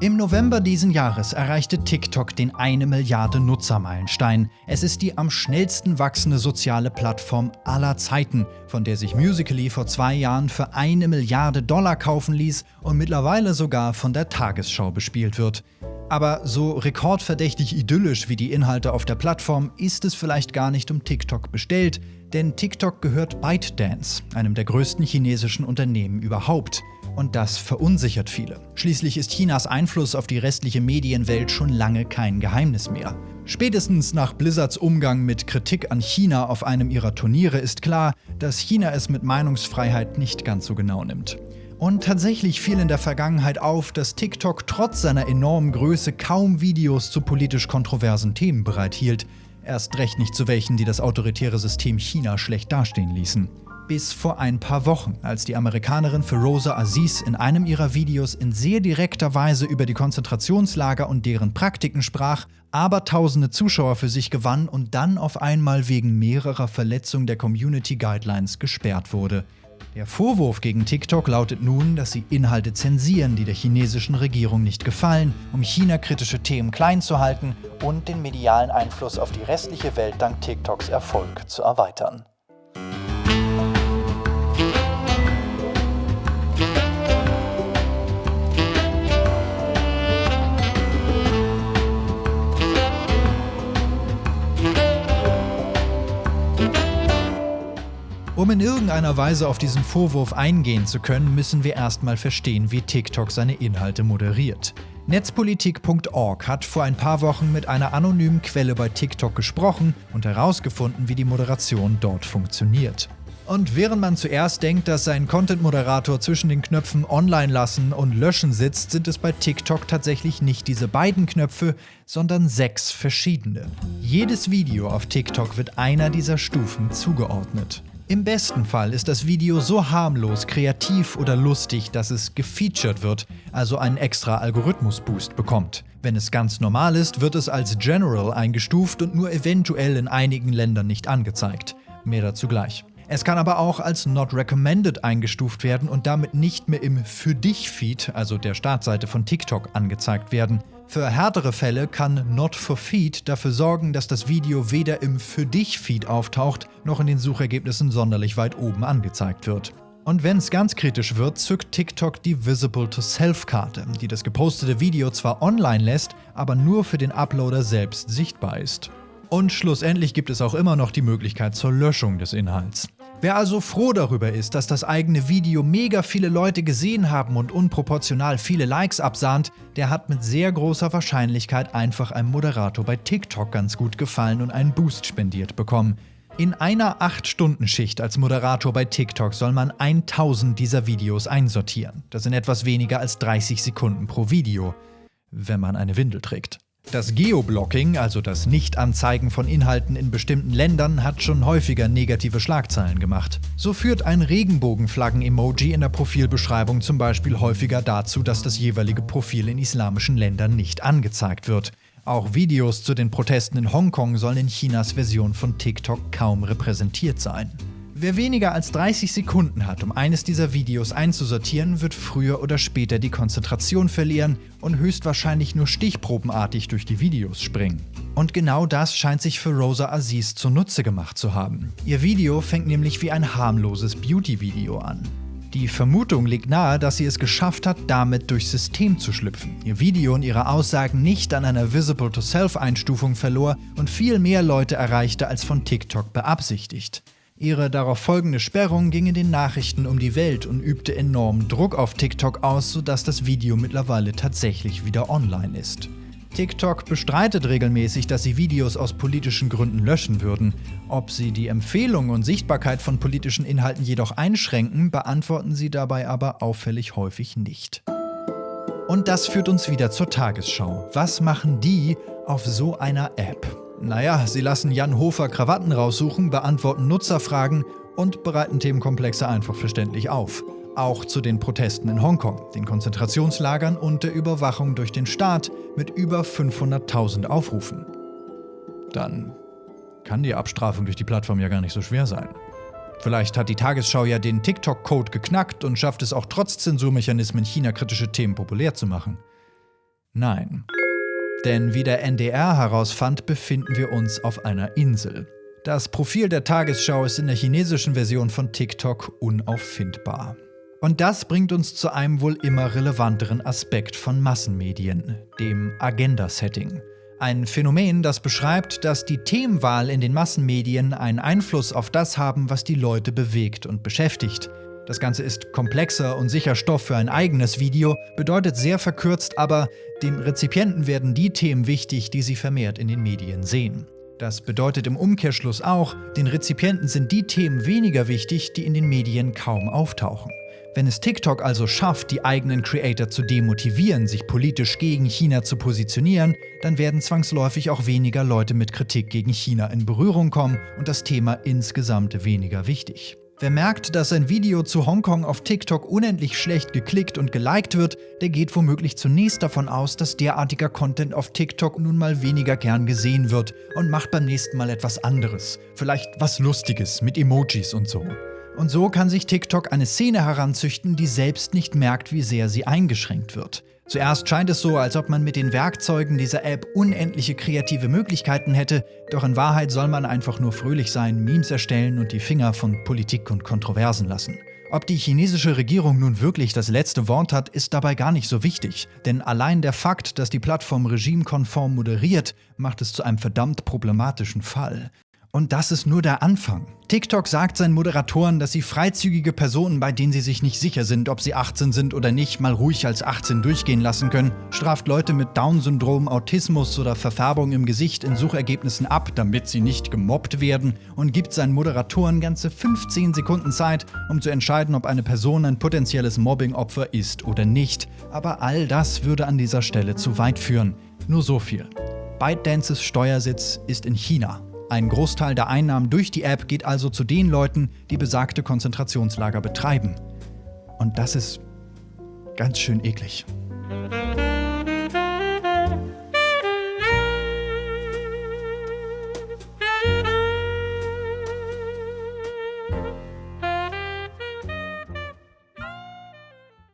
Im November diesen Jahres erreichte TikTok den 1 Milliarde Nutzer-Meilenstein. Es ist die am schnellsten wachsende soziale Plattform aller Zeiten, von der sich Musical.ly vor 2 Jahren für 1 Milliarde Dollar kaufen ließ und mittlerweile sogar von der Tagesschau bespielt wird. Aber so rekordverdächtig idyllisch wie die Inhalte auf der Plattform ist es vielleicht gar nicht um TikTok bestellt, denn TikTok gehört ByteDance, einem der größten chinesischen Unternehmen überhaupt. Und das verunsichert viele. Schließlich ist Chinas Einfluss auf die restliche Medienwelt schon lange kein Geheimnis mehr. Spätestens nach Blizzards Umgang mit Kritik an China auf einem ihrer Turniere ist klar, dass China es mit Meinungsfreiheit nicht ganz so genau nimmt. Und tatsächlich fiel in der Vergangenheit auf, dass TikTok trotz seiner enormen Größe kaum Videos zu politisch kontroversen Themen bereithielt. Erst recht nicht zu welchen, die das autoritäre System China schlecht dastehen ließen. Bis vor ein paar Wochen, als die Amerikanerin Firoze Aziz in einem ihrer Videos in sehr direkter Weise über die Konzentrationslager und deren Praktiken sprach, aber tausende Zuschauer für sich gewann und dann auf einmal wegen mehrerer Verletzungen der Community Guidelines gesperrt wurde. Der Vorwurf gegen TikTok lautet nun, dass sie Inhalte zensieren, die der chinesischen Regierung nicht gefallen, um China-kritische Themen klein zu halten und den medialen Einfluss auf die restliche Welt dank TikToks Erfolg zu erweitern. Um in irgendeiner Weise auf diesen Vorwurf eingehen zu können, müssen wir erstmal verstehen, wie TikTok seine Inhalte moderiert. Netzpolitik.org hat vor ein paar Wochen mit einer anonymen Quelle bei TikTok gesprochen und herausgefunden, wie die Moderation dort funktioniert. Und während man zuerst denkt, dass sein Content-Moderator zwischen den Knöpfen Online lassen und Löschen sitzt, sind es bei TikTok tatsächlich nicht diese beiden Knöpfe, sondern 6 verschiedene. Jedes Video auf TikTok wird einer dieser Stufen zugeordnet. Im besten Fall ist das Video so harmlos, kreativ oder lustig, dass es gefeatured wird, also einen extra Algorithmus-Boost bekommt. Wenn es ganz normal ist, wird es als General eingestuft und nur eventuell in einigen Ländern nicht angezeigt. Mehr dazu gleich. Es kann aber auch als Not Recommended eingestuft werden und damit nicht mehr im Für dich-Feed, also der Startseite von TikTok, angezeigt werden. Für härtere Fälle kann Not for Feed dafür sorgen, dass das Video weder im Für dich-Feed auftaucht, noch in den Suchergebnissen sonderlich weit oben angezeigt wird. Und wenn es ganz kritisch wird, zückt TikTok die Visible to Self-Karte, die das gepostete Video zwar online lässt, aber nur für den Uploader selbst sichtbar ist. Und schlussendlich gibt es auch immer noch die Möglichkeit zur Löschung des Inhalts. Wer also froh darüber ist, dass das eigene Video mega viele Leute gesehen haben und unproportional viele Likes absahnt, der hat mit sehr großer Wahrscheinlichkeit einfach einem Moderator bei TikTok ganz gut gefallen und einen Boost spendiert bekommen. In einer 8-Stunden-Schicht als Moderator bei TikTok soll man 1000 dieser Videos einsortieren. Das sind etwas weniger als 30 Sekunden pro Video, wenn man eine Windel trägt. Das Geoblocking, also das Nicht-Anzeigen von Inhalten in bestimmten Ländern, hat schon häufiger negative Schlagzeilen gemacht. So führt ein Regenbogenflaggen-Emoji in der Profilbeschreibung zum Beispiel häufiger dazu, dass das jeweilige Profil in islamischen Ländern nicht angezeigt wird. Auch Videos zu den Protesten in Hongkong sollen in Chinas Version von TikTok kaum repräsentiert sein. Wer weniger als 30 Sekunden hat, um eines dieser Videos einzusortieren, wird früher oder später die Konzentration verlieren und höchstwahrscheinlich nur stichprobenartig durch die Videos springen. Und genau das scheint sich Firoze Aziz zunutze gemacht zu haben. Ihr Video fängt nämlich wie ein harmloses Beauty-Video an. Die Vermutung liegt nahe, dass sie es geschafft hat, damit durchs System zu schlüpfen, ihr Video und ihre Aussagen nicht an einer Visible-to-Self-Einstufung verlor und viel mehr Leute erreichte als von TikTok beabsichtigt. Ihre darauf folgende Sperrung ging in den Nachrichten um die Welt und übte enormen Druck auf TikTok aus, sodass das Video mittlerweile tatsächlich wieder online ist. TikTok bestreitet regelmäßig, dass sie Videos aus politischen Gründen löschen würden. Ob sie die Empfehlung und Sichtbarkeit von politischen Inhalten jedoch einschränken, beantworten sie dabei aber auffällig häufig nicht. Und das führt uns wieder zur Tagesschau. Was machen die auf so einer App? Naja, sie lassen Jan Hofer Krawatten raussuchen, beantworten Nutzerfragen und bereiten Themenkomplexe einfach verständlich auf. Auch zu den Protesten in Hongkong, den Konzentrationslagern und der Überwachung durch den Staat mit über 500.000 Aufrufen. Dann kann die Abstrafung durch die Plattform ja gar nicht so schwer sein. Vielleicht hat die Tagesschau ja den TikTok-Code geknackt und schafft es auch trotz Zensurmechanismen, China-kritische Themen populär zu machen. Nein. Denn wie der NDR herausfand, befinden wir uns auf einer Insel. Das Profil der Tagesschau ist in der chinesischen Version von TikTok unauffindbar. Und das bringt uns zu einem wohl immer relevanteren Aspekt von Massenmedien, dem Agenda-Setting. Ein Phänomen, das beschreibt, dass die Themenwahl in den Massenmedien einen Einfluss auf das haben, was die Leute bewegt und beschäftigt. Das Ganze ist komplexer und sicher Stoff für ein eigenes Video, bedeutet sehr verkürzt aber, den Rezipienten werden die Themen wichtig, die sie vermehrt in den Medien sehen. Das bedeutet im Umkehrschluss auch, den Rezipienten sind die Themen weniger wichtig, die in den Medien kaum auftauchen. Wenn es TikTok also schafft, die eigenen Creator zu demotivieren, sich politisch gegen China zu positionieren, dann werden zwangsläufig auch weniger Leute mit Kritik gegen China in Berührung kommen und das Thema insgesamt weniger wichtig. Wer merkt, dass ein Video zu Hongkong auf TikTok unendlich schlecht geklickt und geliked wird, der geht womöglich zunächst davon aus, dass derartiger Content auf TikTok nun mal weniger gern gesehen wird und macht beim nächsten Mal etwas anderes. Vielleicht was Lustiges mit Emojis und so. Und so kann sich TikTok eine Szene heranzüchten, die selbst nicht merkt, wie sehr sie eingeschränkt wird. Zuerst scheint es so, als ob man mit den Werkzeugen dieser App unendliche kreative Möglichkeiten hätte, doch in Wahrheit soll man einfach nur fröhlich sein, Memes erstellen und die Finger von Politik und Kontroversen lassen. Ob die chinesische Regierung nun wirklich das letzte Wort hat, ist dabei gar nicht so wichtig, denn allein der Fakt, dass die Plattform regimekonform moderiert, macht es zu einem verdammt problematischen Fall. Und das ist nur der Anfang. TikTok sagt seinen Moderatoren, dass sie freizügige Personen, bei denen sie sich nicht sicher sind, ob sie 18 sind oder nicht, mal ruhig als 18 durchgehen lassen können, straft Leute mit Down-Syndrom, Autismus oder Verfärbung im Gesicht in Suchergebnissen ab, damit sie nicht gemobbt werden, und gibt seinen Moderatoren ganze 15 Sekunden Zeit, um zu entscheiden, ob eine Person ein potenzielles Mobbing-Opfer ist oder nicht. Aber all das würde an dieser Stelle zu weit führen. Nur so viel. ByteDances Steuersitz ist in China. Ein Großteil der Einnahmen durch die App geht also zu den Leuten, die besagte Konzentrationslager betreiben. Und das ist ganz schön eklig.